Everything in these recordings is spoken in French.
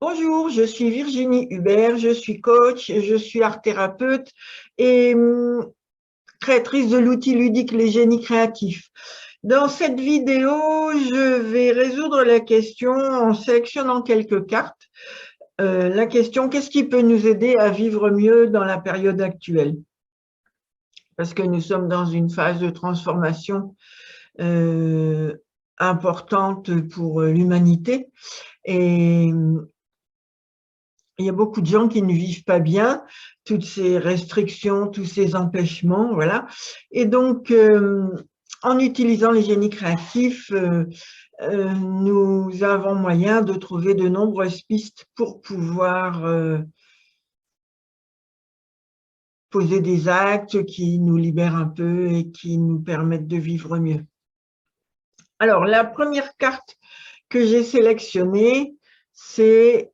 Bonjour, je suis Virginie Hubert, je suis coach, je suis art thérapeute et créatrice de l'outil ludique Les Génies Créatifs. Dans cette vidéo, je vais résoudre la question en sélectionnant quelques cartes. La question, qu'est-ce qui peut nous aider à vivre mieux dans la période actuelle? Parce que nous sommes dans une phase de transformation importante pour l'humanité et il y a beaucoup de gens qui ne vivent pas bien, toutes ces restrictions, tous ces empêchements, voilà. Et donc, en utilisant les génies créatifs, nous avons moyen de trouver de nombreuses pistes pour pouvoir poser des actes qui nous libèrent un peu et qui nous permettent de vivre mieux. Alors, la première carte que j'ai sélectionnée, c'est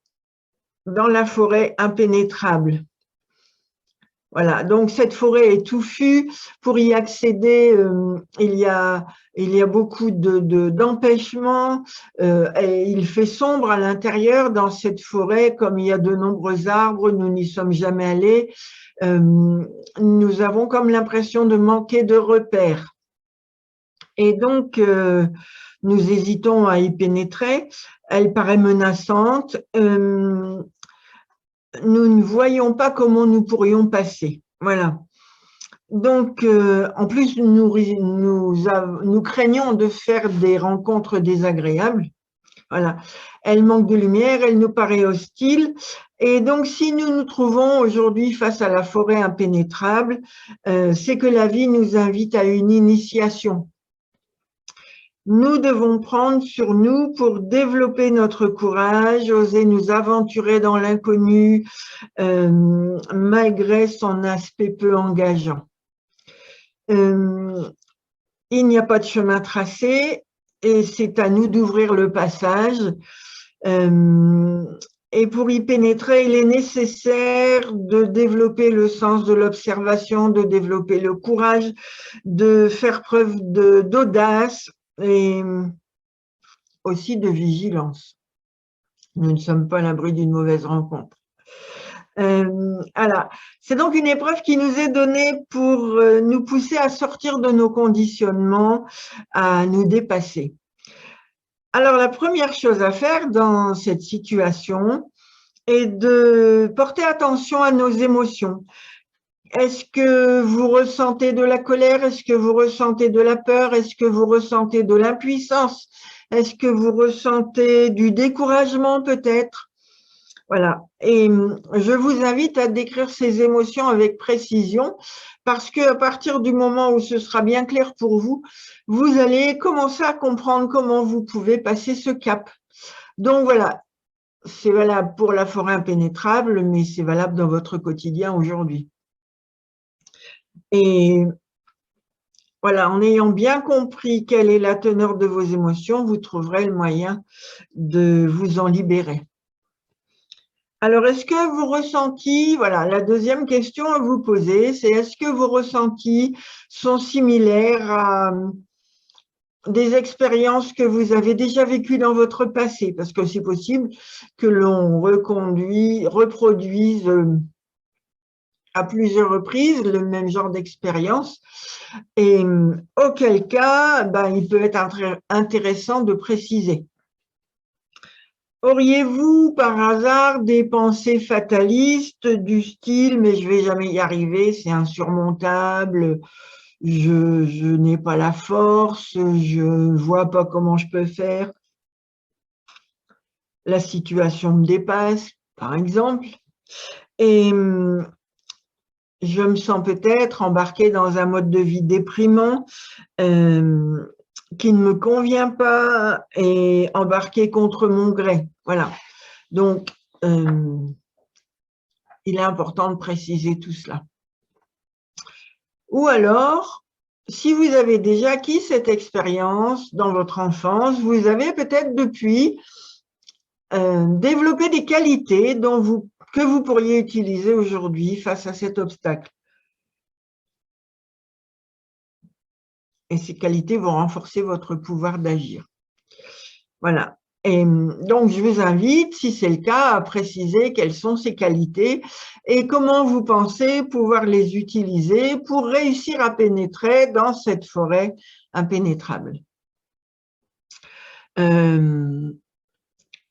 dans la forêt impénétrable. Voilà, donc cette forêt est touffue. Pour y accéder, il y a beaucoup d'empêchements. Et il fait sombre à l'intérieur dans cette forêt, comme il y a de nombreux arbres, nous n'y sommes jamais allés. Nous avons comme l'impression de manquer de repères. Et donc, nous hésitons à y pénétrer. Elle paraît menaçante. Nous ne voyons pas comment nous pourrions passer. Voilà. Donc, en plus, nous craignons de faire des rencontres désagréables. Voilà. Elle manque de lumière, elle nous paraît hostile. Et donc, si nous nous trouvons aujourd'hui face à la forêt impénétrable, c'est que la vie nous invite à une initiation. Nous devons prendre sur nous pour développer notre courage, oser nous aventurer dans l'inconnu, malgré son aspect peu engageant. Il n'y a pas de chemin tracé et c'est à nous d'ouvrir le passage. Et pour y pénétrer, il est nécessaire de développer le sens de l'observation, de développer le courage, de faire preuve d'audace et aussi de vigilance. Nous ne sommes pas à l'abri d'une mauvaise rencontre. Voilà. C'est donc une épreuve qui nous est donnée pour nous pousser à sortir de nos conditionnements, à nous dépasser. Alors, la première chose à faire dans cette situation est de porter attention à nos émotions. Est-ce que vous ressentez de la colère? Est-ce que vous ressentez de la peur? Est-ce que vous ressentez de l'impuissance? Est-ce que vous ressentez du découragement peut-être? Voilà. Et je vous invite à décrire ces émotions avec précision parce qu'à partir du moment où ce sera bien clair pour vous, vous allez commencer à comprendre comment vous pouvez passer ce cap. Donc voilà, c'est valable pour la forêt impénétrable, mais c'est valable dans votre quotidien aujourd'hui. Et voilà, en ayant bien compris quelle est la teneur de vos émotions, vous trouverez le moyen de vous en libérer. Alors, est-ce que vos ressentis, voilà, la deuxième question à vous poser, c'est est-ce que vos ressentis sont similaires à des expériences que vous avez déjà vécues dans votre passé? Parce que c'est possible que l'on reproduise à plusieurs reprises le même genre d'expérience. Et auquel cas, il peut être intéressant de préciser. Auriez-vous par hasard des pensées fatalistes du style « mais je vais jamais y arriver, c'est insurmontable, je n'ai pas la force, je ne vois pas comment je peux faire, la situation me dépasse », par exemple, et je me sens peut-être embarquée dans un mode de vie déprimant qui ne me convient pas et embarquée contre mon gré. Voilà. Donc, il est important de préciser tout cela. Ou alors, si vous avez déjà acquis cette expérience dans votre enfance, vous avez peut-être depuis développé des qualités que vous pourriez utiliser aujourd'hui face à cet obstacle. Et ces qualités vont renforcer votre pouvoir d'agir. Voilà. Et donc, je vous invite, si c'est le cas, à préciser quelles sont ces qualités et comment vous pensez pouvoir les utiliser pour réussir à pénétrer dans cette forêt impénétrable.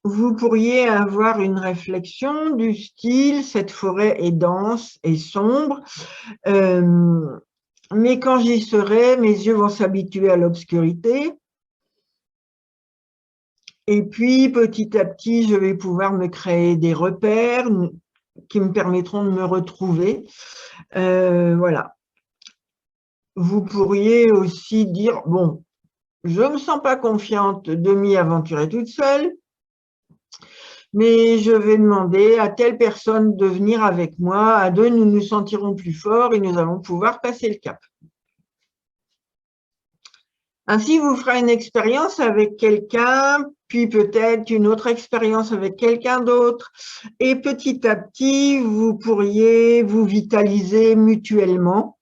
Vous pourriez avoir une réflexion du style « cette forêt est dense et sombre, mais quand j'y serai, mes yeux vont s'habituer à l'obscurité. Et puis, petit à petit, je vais pouvoir me créer des repères qui me permettront de me retrouver. » Voilà. Vous pourriez aussi dire « bon, je ne me sens pas confiante de m'y aventurer toute seule, mais je vais demander à telle personne de venir avec moi. À deux, nous nous sentirons plus forts et nous allons pouvoir passer le cap. » Ainsi, vous ferez une expérience avec quelqu'un, puis peut-être une autre expérience avec quelqu'un d'autre. Et petit à petit, vous pourriez vous vitaliser mutuellement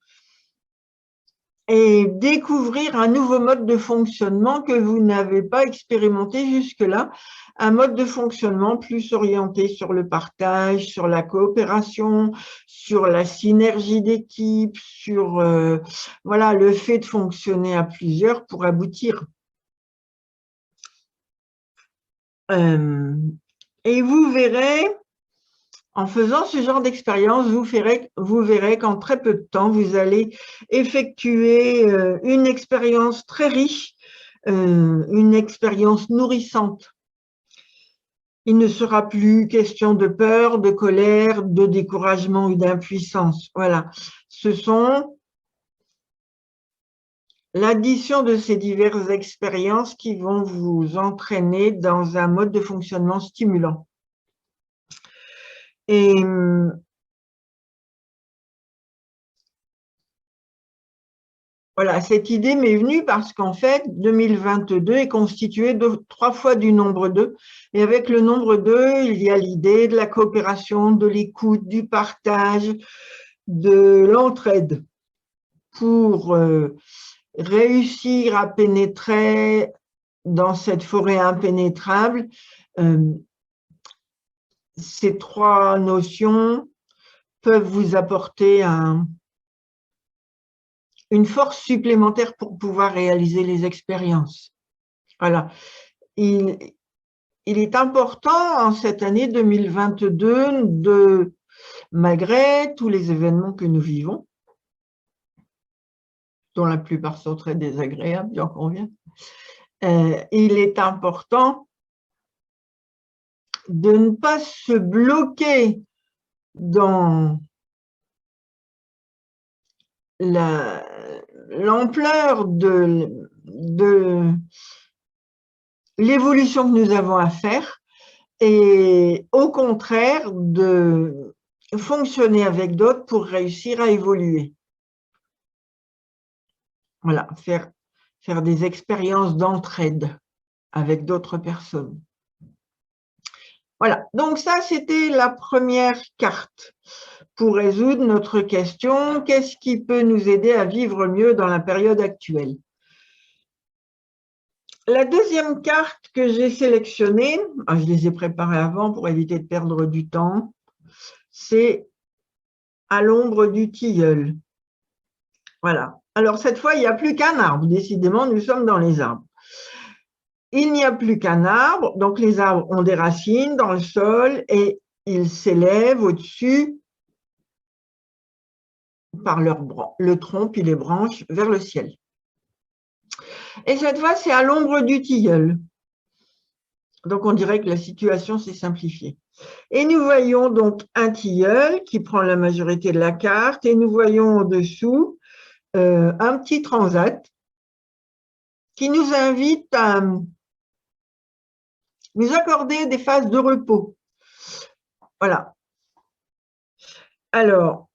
et découvrir un nouveau mode de fonctionnement que vous n'avez pas expérimenté jusque-là, un mode de fonctionnement plus orienté sur le partage, sur la coopération, sur la synergie d'équipe, sur voilà, le fait de fonctionner à plusieurs pour aboutir. Et vous verrez, en faisant ce genre d'expérience, vous verrez qu'en très peu de temps, vous allez effectuer une expérience très riche, une expérience nourrissante. Il ne sera plus question de peur, de colère, de découragement ou d'impuissance. Voilà, ce sont l'addition de ces diverses expériences qui vont vous entraîner dans un mode de fonctionnement stimulant. Et voilà, cette idée m'est venue parce qu'en fait, 2022 est constitué de 3 fois du nombre 2. Et avec le nombre 2, il y a l'idée de la coopération, de l'écoute, du partage, de l'entraide pour réussir à pénétrer dans cette forêt impénétrable. Ces 3 notions peuvent vous apporter une force supplémentaire pour pouvoir réaliser les expériences. Voilà. Il est important en cette année 2022 malgré tous les événements que nous vivons, dont la plupart sont très désagréables, j'en conviens, il est important de ne pas se bloquer dans l'ampleur de l'évolution que nous avons à faire et au contraire de fonctionner avec d'autres pour réussir à évoluer. Voilà, faire des expériences d'entraide avec d'autres personnes. Voilà, donc ça c'était la première carte pour résoudre notre question, qu'est-ce qui peut nous aider à vivre mieux dans la période actuelle? La deuxième carte que j'ai sélectionnée, je les ai préparées avant pour éviter de perdre du temps, c'est à l'ombre du tilleul. Voilà. Alors cette fois, il n'y a plus qu'un arbre. Décidément, nous sommes dans les arbres. Il n'y a plus qu'un arbre, donc les arbres ont des racines dans le sol et ils s'élèvent au-dessus par le tronc puis les branches vers le ciel. Et cette fois, c'est à l'ombre du tilleul. Donc, on dirait que la situation s'est simplifiée. Et nous voyons donc un tilleul qui prend la majorité de la carte et nous voyons au-dessous un petit transat qui nous invite à nous accorder des phases de repos. Voilà. Alors,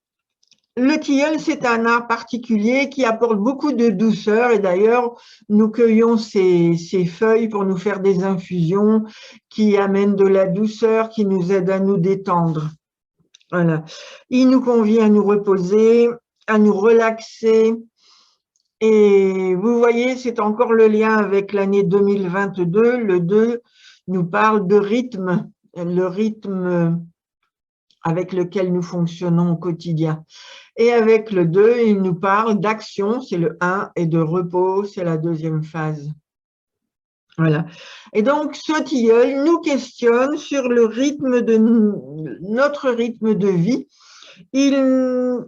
le tilleul, c'est un arbre particulier qui apporte beaucoup de douceur et d'ailleurs, nous cueillons ses feuilles pour nous faire des infusions qui amènent de la douceur, qui nous aident à nous détendre. Voilà. Il nous convient à nous reposer, à nous relaxer. Et vous voyez, c'est encore le lien avec l'année 2022. Le 2 nous parle de rythme, le rythme avec lequel nous fonctionnons au quotidien. Et avec le 2, il nous parle d'action, c'est le 1, et de repos, c'est la deuxième phase. Voilà. Et donc, ce tilleul nous questionne sur le rythme de notre rythme de vie. Il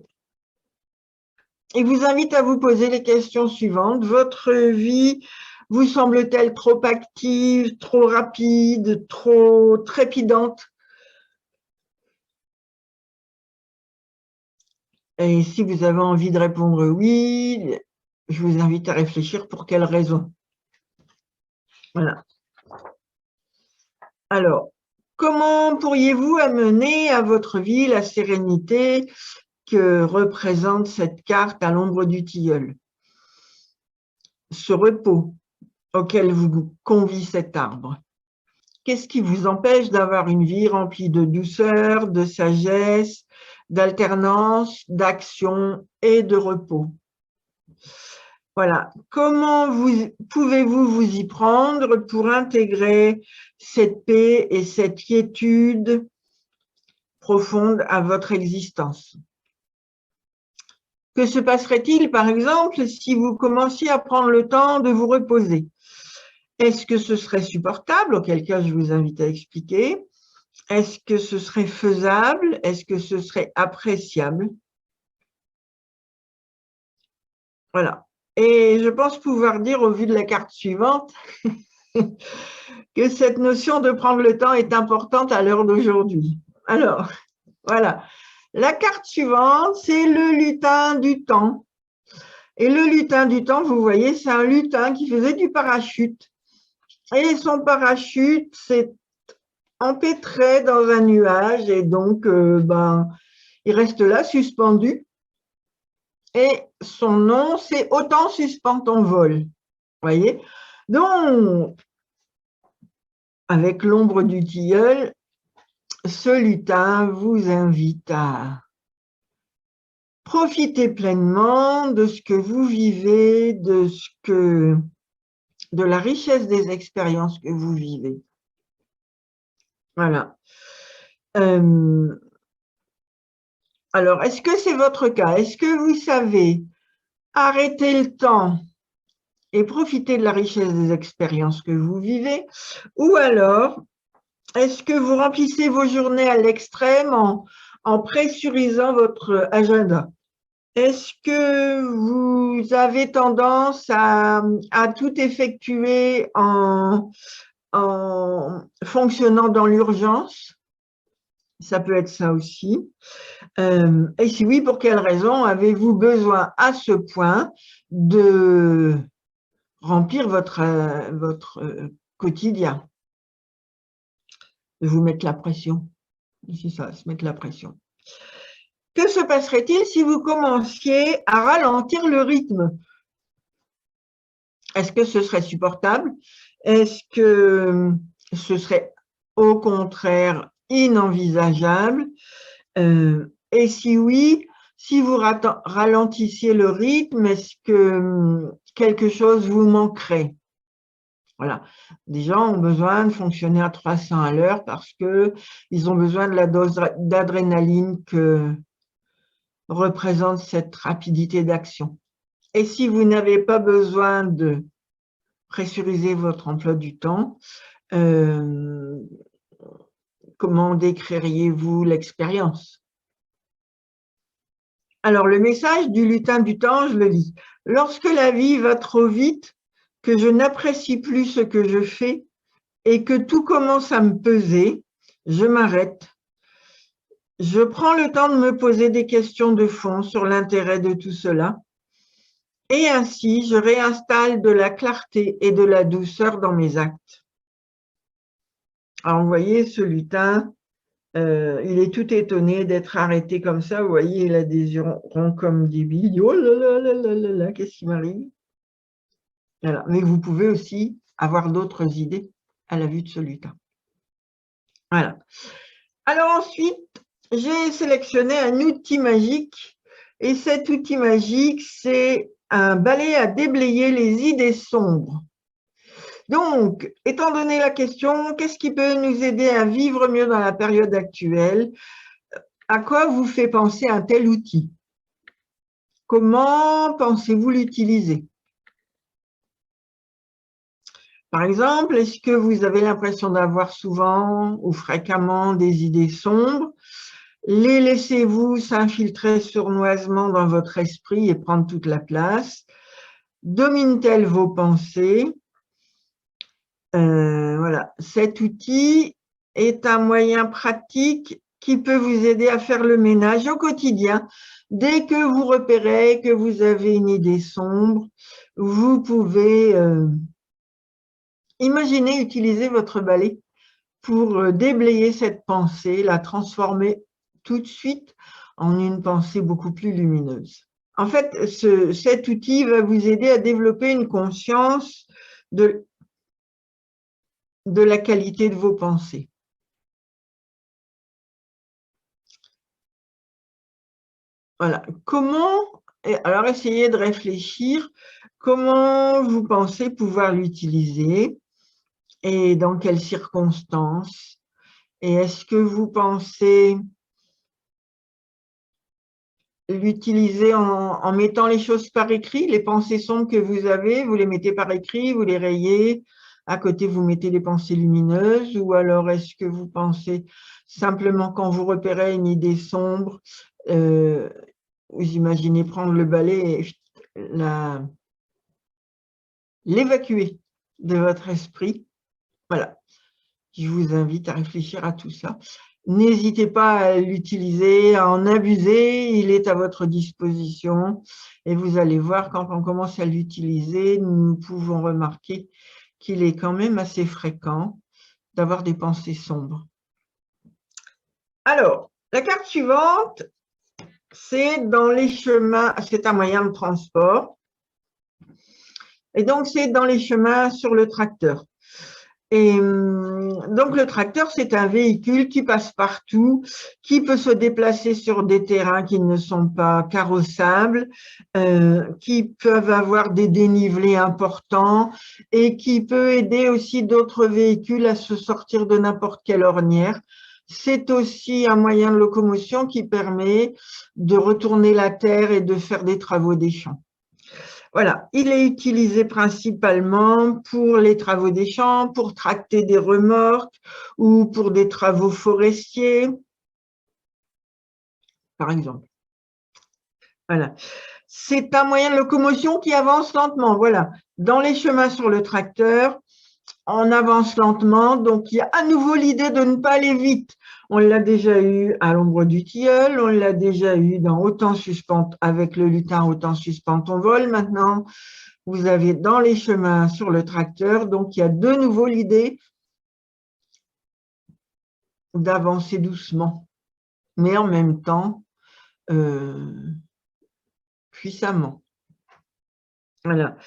vous invite à vous poser les questions suivantes. Votre vie vous semble-t-elle trop active, trop rapide, trop trépidante? Et si vous avez envie de répondre oui, je vous invite à réfléchir pour quelles raisons. Voilà. Alors, comment pourriez-vous amener à votre vie la sérénité que représente cette carte à l'ombre du tilleul? Ce repos auquel vous convie cet arbre. Qu'est-ce qui vous empêche d'avoir une vie remplie de douceur, de sagesse, d'alternance, d'action et de repos? Voilà. Comment pouvez-vous vous y prendre pour intégrer cette paix et cette quiétude profonde à votre existence? Que se passerait-il, par exemple, si vous commenciez à prendre le temps de vous reposer? Est-ce que ce serait supportable? Auquel cas, je vous invite à expliquer. Est-ce que ce serait faisable? Est-ce que ce serait appréciable? Voilà. Et je pense pouvoir dire, au vu de la carte suivante, que cette notion de prendre le temps est importante à l'heure d'aujourd'hui. Alors, voilà. La carte suivante, c'est le lutin du temps. Et le lutin du temps, vous voyez, c'est un lutin qui faisait du parachute. Et son parachute s'est empêtré dans un nuage et donc il reste là suspendu. Et son nom, c'est Autant suspend ton vol. Vous voyez? Donc, avec l'ombre du tilleul, ce lutin vous invite à profiter pleinement de ce que vous vivez, de la richesse des expériences que vous vivez. Voilà. Alors, est-ce que c'est votre cas? Est-ce que vous savez arrêter le temps et profiter de la richesse des expériences que vous vivez? Ou alors, est-ce que vous remplissez vos journées à l'extrême en pressurisant votre agenda? Est-ce que vous avez tendance à tout effectuer en fonctionnant dans l'urgence? Ça peut être ça aussi. Et si oui, pour quelles raisons avez-vous besoin à ce point de remplir votre quotidien? De vous mettre la pression. C'est ça, se mettre la pression. Que se passerait-il si vous commenciez à ralentir le rythme? Est-ce que ce serait supportable? Est-ce que ce serait au contraire inenvisageable? Et si oui, si vous ralentissiez le rythme, est-ce que quelque chose vous manquerait? Voilà. Des gens ont besoin de fonctionner à 300 à l'heure parce qu'ils ont besoin de la dose d'adrénaline que représente cette rapidité d'action. Et si vous n'avez pas besoin de pressuriser votre emploi du temps, comment décririez-vous l'expérience? Alors, le message du lutin du temps, je le lis. Lorsque la vie va trop vite, que je n'apprécie plus ce que je fais et que tout commence à me peser, je m'arrête. Je prends le temps de me poser des questions de fond sur l'intérêt de tout cela. Et ainsi, je réinstalle de la clarté et de la douceur dans mes actes. Alors, vous voyez, ce lutin, il est tout étonné d'être arrêté comme ça. Vous voyez, il a des yeux ronds comme des billes. Oh là là là là là là, qu'est-ce qui m'arrive? Voilà. Mais vous pouvez aussi avoir d'autres idées à la vue de ce lutin. Voilà. Alors ensuite, j'ai sélectionné un outil magique. Et cet outil magique, c'est un balai à déblayer les idées sombres. Donc, étant donné la question, qu'est-ce qui peut nous aider à vivre mieux dans la période actuelle? À quoi vous fait penser un tel outil? Comment pensez-vous l'utiliser? Par exemple, est-ce que vous avez l'impression d'avoir souvent ou fréquemment des idées sombres? Les laissez-vous s'infiltrer sournoisement dans votre esprit et prendre toute la place? Dominent-elles vos pensées? Voilà. Cet outil est un moyen pratique qui peut vous aider à faire le ménage au quotidien. Dès que vous repérez que vous avez une idée sombre, vous pouvez imaginer utiliser votre balai pour déblayer cette pensée, la transformer tout de suite en une pensée beaucoup plus lumineuse. En fait, cet outil va vous aider à développer une conscience de la qualité de vos pensées. Voilà. Alors essayez de réfléchir, comment vous pensez pouvoir l'utiliser et dans quelles circonstances? Et est-ce que vous pensez l'utiliser en mettant les choses par écrit? Les pensées sombres que vous avez, vous les mettez par écrit, vous les rayez, à côté vous mettez des pensées lumineuses, ou alors est-ce que vous pensez simplement quand vous repérez une idée sombre, vous imaginez prendre le balai et l'évacuer de votre esprit? Voilà, je vous invite à réfléchir à tout ça. N'hésitez pas à l'utiliser, à en abuser, il est à votre disposition. Et vous allez voir, quand on commence à l'utiliser, nous pouvons remarquer qu'il est quand même assez fréquent d'avoir des pensées sombres. Alors, la carte suivante, c'est dans les chemins, c'est un moyen de transport. Et donc, c'est dans les chemins sur le tracteur. Et donc, le tracteur, c'est un véhicule qui passe partout, qui peut se déplacer sur des terrains qui ne sont pas carrossables, qui peuvent avoir des dénivelés importants et qui peut aider aussi d'autres véhicules à se sortir de n'importe quelle ornière. C'est aussi un moyen de locomotion qui permet de retourner la terre et de faire des travaux des champs. Voilà, il est utilisé principalement pour les travaux des champs, pour tracter des remorques ou pour des travaux forestiers, par exemple. Voilà. C'est un moyen de locomotion qui avance lentement. Voilà. Dans les chemins sur le tracteur, on avance lentement, donc il y a à nouveau l'idée de ne pas aller vite. On l'a déjà eu à l'ombre du tilleul, on l'a déjà eu dans Autant suspend avec le lutin, Autant suspend ton vol. Maintenant, vous avez dans les chemins sur le tracteur, donc il y a de nouveau l'idée d'avancer doucement, mais en même temps puissamment. Voilà.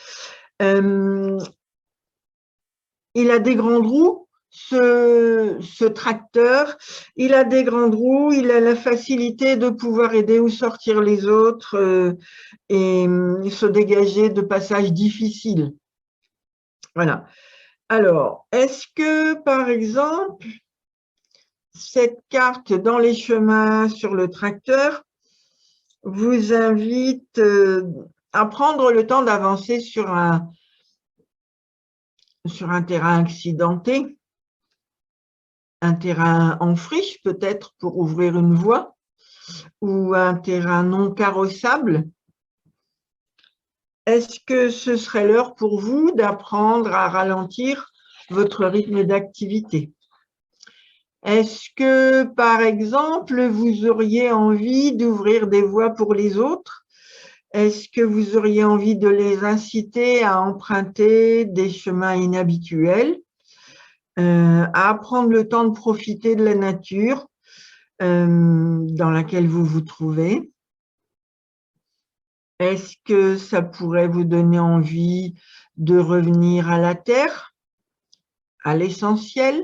Il a des grandes roues, ce tracteur, il a des grandes roues, il a la facilité de pouvoir aider ou sortir les autres et se dégager de passages difficiles. Voilà. Alors, est-ce que, par exemple, cette carte dans les chemins sur le tracteur vous invite à prendre le temps d'avancer sur un terrain accidenté, un terrain en friche peut-être pour ouvrir une voie, ou un terrain non carrossable? Est-ce que ce serait l'heure pour vous d'apprendre à ralentir votre rythme d'activité? Est-ce que, par exemple, vous auriez envie d'ouvrir des voies pour les autres? Est-ce que vous auriez envie de les inciter à emprunter des chemins inhabituels, à prendre le temps de profiter de la nature dans laquelle vous vous trouvez? Est-ce que ça pourrait vous donner envie de revenir à la terre, à l'essentiel?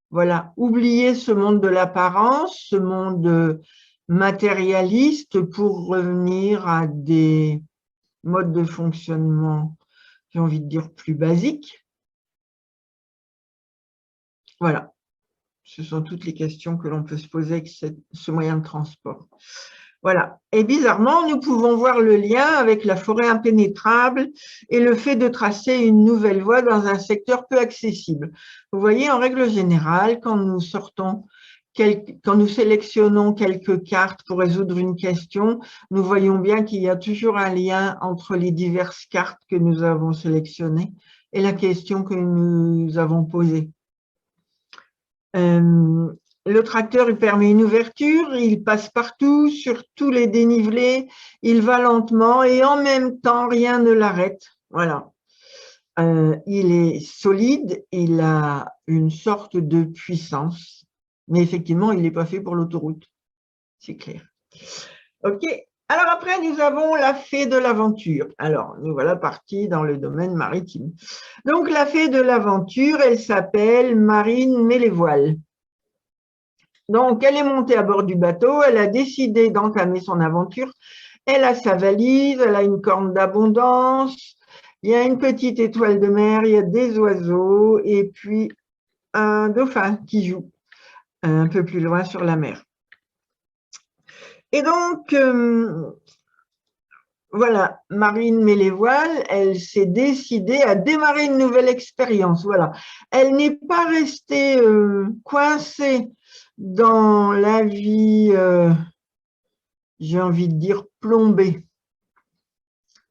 Voilà, oubliez ce monde de l'apparence, ce monde matérialiste pour revenir à des modes de fonctionnement, j'ai envie de dire, plus basiques. Voilà, ce sont toutes les questions que l'on peut se poser avec ce moyen de transport. Voilà. Et bizarrement, nous pouvons voir le lien avec la forêt impénétrable et le fait de tracer une nouvelle voie dans un secteur peu accessible. Vous voyez, en règle générale, quand nous sélectionnons quelques cartes pour résoudre une question, nous voyons bien qu'il y a toujours un lien entre les diverses cartes que nous avons sélectionnées et la question que nous avons posée. Le tracteur, il permet une ouverture, il passe partout, sur tous les dénivelés, il va lentement et en même temps, rien ne l'arrête. Voilà. Il est solide, il a une sorte de puissance, mais effectivement, il n'est pas fait pour l'autoroute. C'est clair. OK. Alors après, nous avons la fée de l'aventure. Alors, nous voilà partis dans le domaine maritime. Donc, la fée de l'aventure, elle s'appelle Marine Mélévoile. Donc, elle est montée à bord du bateau, elle a décidé d'entamer son aventure. Elle a sa valise, elle a une corne d'abondance, il y a une petite étoile de mer, il y a des oiseaux et puis un dauphin qui joue un peu plus loin sur la mer. Et donc, voilà, Marine Mélévoile, elle s'est décidée à démarrer une nouvelle expérience. Voilà, elle n'est pas restée coincée dans la vie, j'ai envie de dire plombée,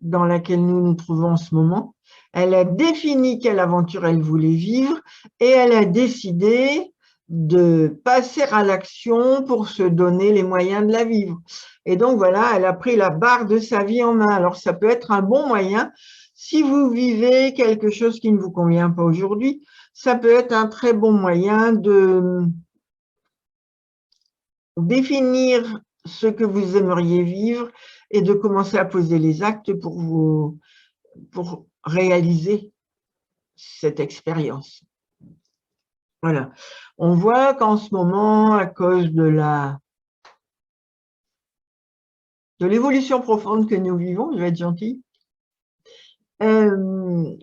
dans laquelle nous nous trouvons en ce moment. Elle a défini quelle aventure elle voulait vivre et elle a décidé de passer à l'action pour se donner les moyens de la vivre. Et donc voilà, elle a pris la barre de sa vie en main. Alors ça peut être un bon moyen. Si vous vivez quelque chose qui ne vous convient pas aujourd'hui, ça peut être un très bon moyen de définir ce que vous aimeriez vivre et de commencer à poser les actes pour réaliser cette expérience. Voilà. On voit qu'en ce moment, à cause de l'évolution profonde que nous vivons, je vais être gentille, de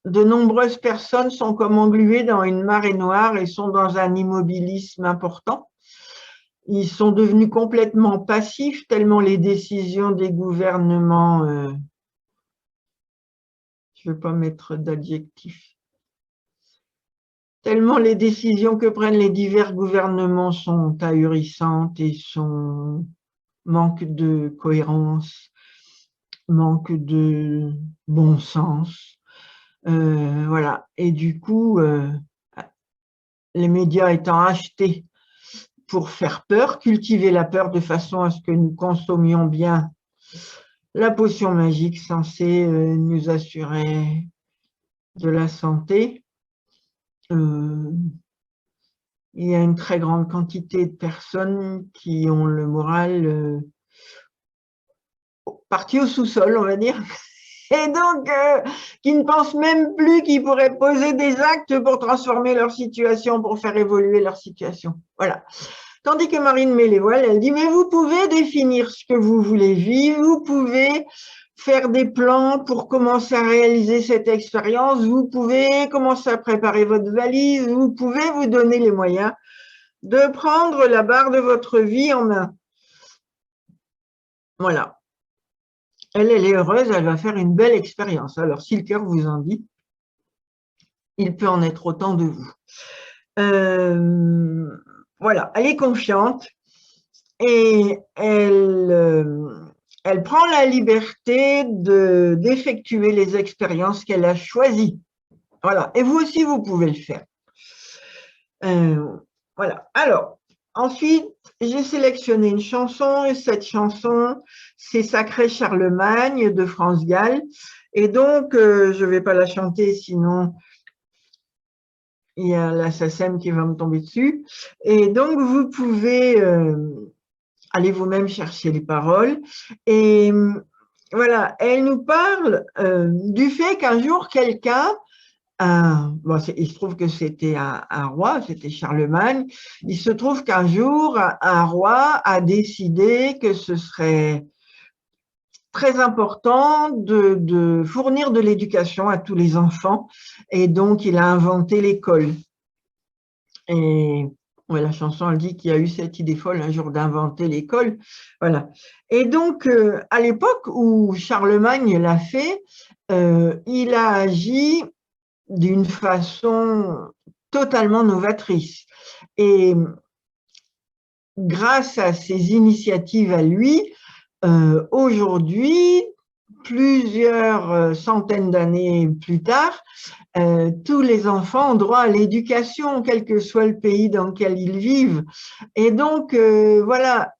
nombreuses personnes sont comme engluées dans une marée noire et sont dans un immobilisme important. Ils sont devenus complètement passifs tellement les décisions des gouvernements, je ne veux pas mettre d'adjectif, tellement les décisions que prennent les divers gouvernements sont ahurissantes et manque de cohérence, manque de bon sens. Voilà. Et du coup, les médias étant achetés pour faire peur, cultiver la peur de façon à ce que nous consommions bien la potion magique censée nous assurer de la santé. Il y a une très grande quantité de personnes qui ont le moral parti au sous-sol, on va dire, et donc qui ne pensent même plus qu'ils pourraient poser des actes pour transformer leur situation, pour faire évoluer leur situation. Voilà. Tandis que Marine Mélévoile, elle dit, mais vous pouvez définir ce que vous voulez vivre, vous pouvez faire des plans pour commencer à réaliser cette expérience, vous pouvez commencer à préparer votre valise, vous pouvez vous donner les moyens de prendre la barre de votre vie en main. Voilà. Elle est heureuse, elle va faire une belle expérience. Alors, si le cœur vous en dit, il peut en être autant de vous. Voilà, elle est confiante et elle prend la liberté d'effectuer les expériences qu'elle a choisies. Voilà, et vous aussi, vous pouvez le faire. Voilà, alors, ensuite, j'ai sélectionné une chanson et cette chanson, c'est Sacré Charlemagne de France Gall. Et donc, je ne vais pas la chanter, sinon il y a la SACEM qui va me tomber dessus. Et donc, vous pouvez aller vous-même chercher les paroles. Et voilà, elle nous parle du fait qu'un jour, quelqu'un, bon, il se trouve que c'était un roi, c'était Charlemagne. Il se trouve qu'un jour, un roi a décidé que ce serait très important de fournir de l'éducation à tous les enfants. Et donc, il a inventé l'école. Et ouais, la chanson, elle dit qu'il y a eu cette idée folle un jour d'inventer l'école. Voilà. Et donc, à l'époque où Charlemagne l'a fait, il a agi d'une façon totalement novatrice. Et grâce à ces initiatives à lui, aujourd'hui, plusieurs centaines d'années plus tard, tous les enfants ont droit à l'éducation, quel que soit le pays dans lequel ils vivent. Et donc, voilà,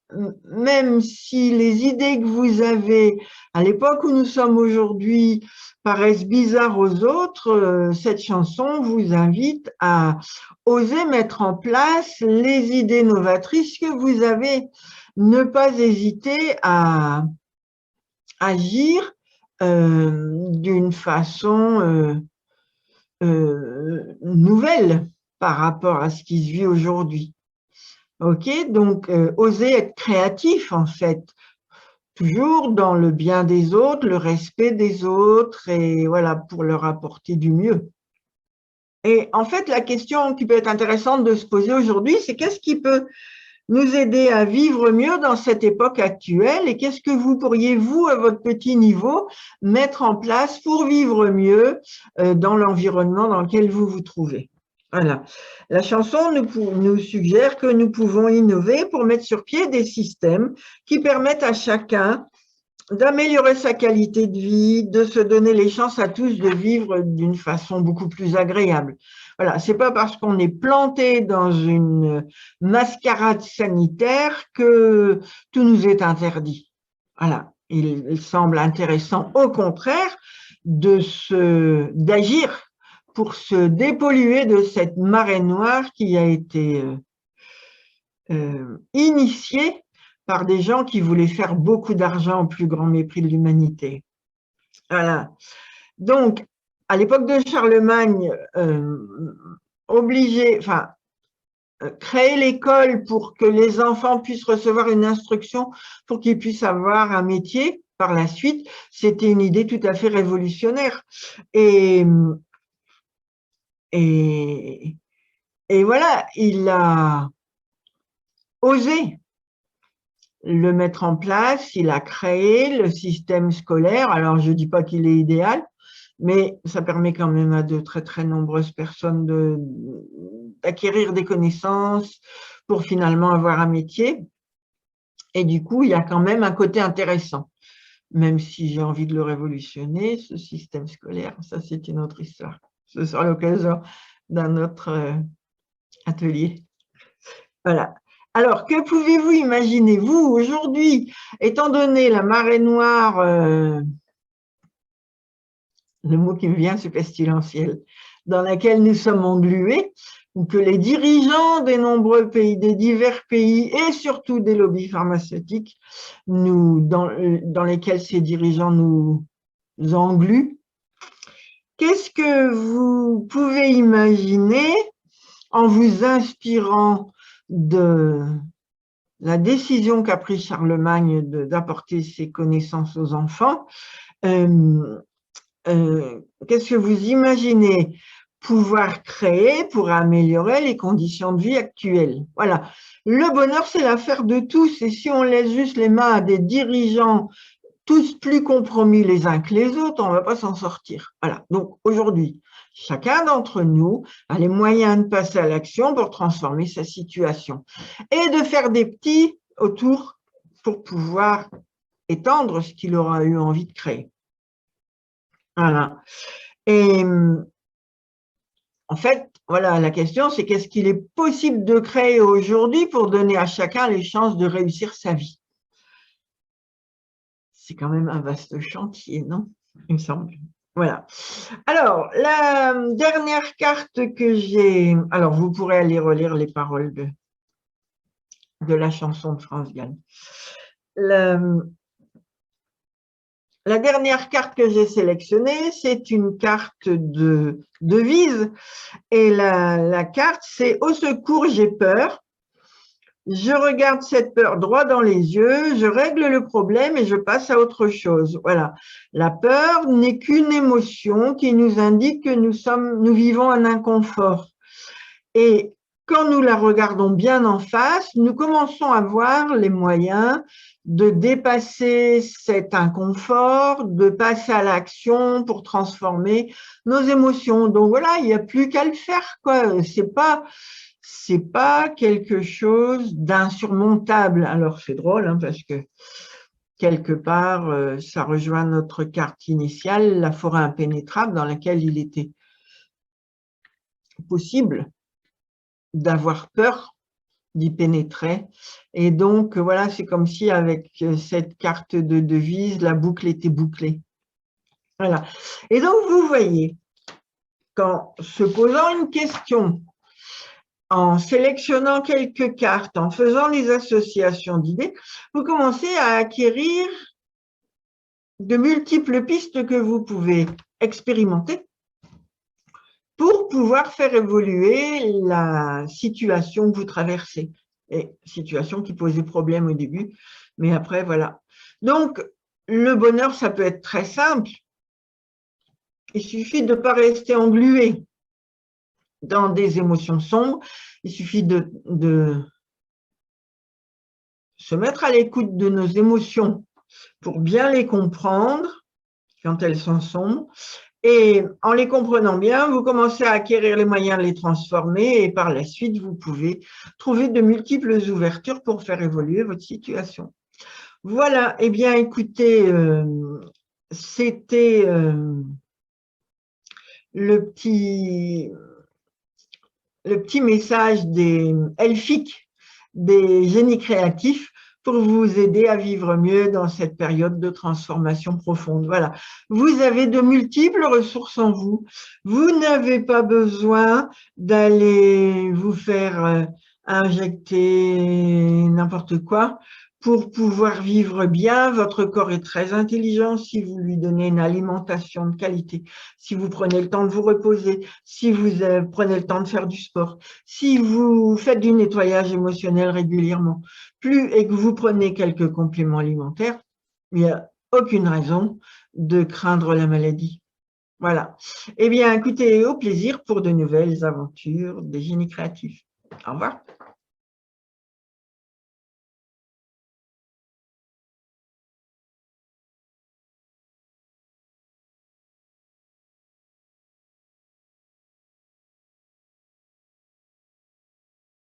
même si les idées que vous avez à l'époque où nous sommes aujourd'hui paraissent bizarres aux autres, cette chanson vous invite à oser mettre en place les idées novatrices que vous avez. Ne pas hésiter à agir d'une façon nouvelle par rapport à ce qui se vit aujourd'hui. Ok, donc oser être créatif en fait, toujours dans le bien des autres, le respect des autres et voilà, pour leur apporter du mieux. Et en fait, la question qui peut être intéressante de se poser aujourd'hui, c'est qu'est-ce qui peut nous aider à vivre mieux dans cette époque actuelle et qu'est-ce que vous pourriez, vous, à votre petit niveau, mettre en place pour vivre mieux dans l'environnement dans lequel vous vous trouvez. Voilà. La chanson nous suggère que nous pouvons innover pour mettre sur pied des systèmes qui permettent à chacun d'améliorer sa qualité de vie, de se donner les chances à tous de vivre d'une façon beaucoup plus agréable. Voilà, c'est pas parce qu'on est planté dans une mascarade sanitaire que tout nous est interdit. Voilà, il semble intéressant, au contraire, d'agir pour se dépolluer de cette marée noire qui a été initiée par des gens qui voulaient faire beaucoup d'argent au plus grand mépris de l'humanité. Voilà. Donc, à l'époque de Charlemagne, créer l'école pour que les enfants puissent recevoir une instruction pour qu'ils puissent avoir un métier par la suite, c'était une idée tout à fait révolutionnaire. Et voilà, il a osé le mettre en place, il a créé le système scolaire. Alors, je ne dis pas qu'il est idéal, mais ça permet quand même à de très, très nombreuses personnes d'acquérir des connaissances pour finalement avoir un métier. Et du coup, il y a quand même un côté intéressant, même si j'ai envie de le révolutionner, ce système scolaire. Ça, c'est une autre histoire. Ce sera l'occasion d'un autre atelier. Voilà. Alors, que pouvez-vous imaginer, vous, aujourd'hui, étant donné la marée noire, le mot qui me vient, c'est pestilentiel, dans laquelle nous sommes englués, ou que les dirigeants des nombreux pays, des divers pays, et surtout des lobbies pharmaceutiques, dans lesquels ces dirigeants nous engluent, qu'est-ce que vous pouvez imaginer en vous inspirant de la décision qu'a prise Charlemagne d'apporter ses connaissances aux enfants? Qu'est-ce que vous imaginez pouvoir créer pour améliorer les conditions de vie actuelles? Voilà. Le bonheur, c'est l'affaire de tous. Et si on laisse juste les mains à des dirigeants tous plus compromis les uns que les autres, on ne va pas s'en sortir. Voilà. Donc, aujourd'hui, chacun d'entre nous a les moyens de passer à l'action pour transformer sa situation et de faire des petits autour pour pouvoir étendre ce qu'il aura eu envie de créer. Voilà. Et en fait, voilà, la question, c'est qu'est-ce qu'il est possible de créer aujourd'hui pour donner à chacun les chances de réussir sa vie? C'est quand même un vaste chantier, non? Il me semble. Voilà. Alors, la dernière carte que j'ai... Alors, vous pourrez aller relire les paroles de la chanson de France Gall. La dernière carte que j'ai sélectionnée, c'est une carte de devise. Et la carte, c'est « Au secours, j'ai peur ». Je regarde cette peur droit dans les yeux, je règle le problème et je passe à autre chose. Voilà. La peur n'est qu'une émotion qui nous indique que nous vivons un inconfort. Et quand nous la regardons bien en face, nous commençons à voir les moyens de dépasser cet inconfort, de passer à l'action pour transformer nos émotions. Donc voilà, il n'y a plus qu'à le faire, quoi. C'est pas quelque chose d'insurmontable. Alors c'est drôle, hein, parce que quelque part, ça rejoint notre carte initiale, la forêt impénétrable, dans laquelle il était possible d'avoir peur d'y pénétrer. Et donc, voilà, c'est comme si avec cette carte de devise, la boucle était bouclée. Voilà. Et donc, vous voyez, qu'en se posant une question, en sélectionnant quelques cartes, en faisant les associations d'idées, vous commencez à acquérir de multiples pistes que vous pouvez expérimenter pour pouvoir faire évoluer la situation que vous traversez. Et situation qui posait problème au début, mais après, voilà. Donc, le bonheur, ça peut être très simple. Il suffit de ne pas rester englué dans des émotions sombres. Il suffit de se mettre à l'écoute de nos émotions pour bien les comprendre quand elles sont sombres. Et en les comprenant bien, vous commencez à acquérir les moyens de les transformer et par la suite, vous pouvez trouver de multiples ouvertures pour faire évoluer votre situation. Voilà, eh bien écoutez, c'était le petit message des elfiques, des génies créatifs, pour vous aider à vivre mieux dans cette période de transformation profonde. Voilà, vous avez de multiples ressources en vous. Vous n'avez pas besoin d'aller vous faire injecter n'importe quoi pour pouvoir vivre bien. Votre corps est très intelligent si vous lui donnez une alimentation de qualité, si vous prenez le temps de vous reposer, si vous prenez le temps de faire du sport, si vous faites du nettoyage émotionnel régulièrement, et que vous prenez quelques compléments alimentaires, il n'y a aucune raison de craindre la maladie. Voilà. Eh bien, écoutez, au plaisir pour de nouvelles aventures des génies créatifs. Au revoir.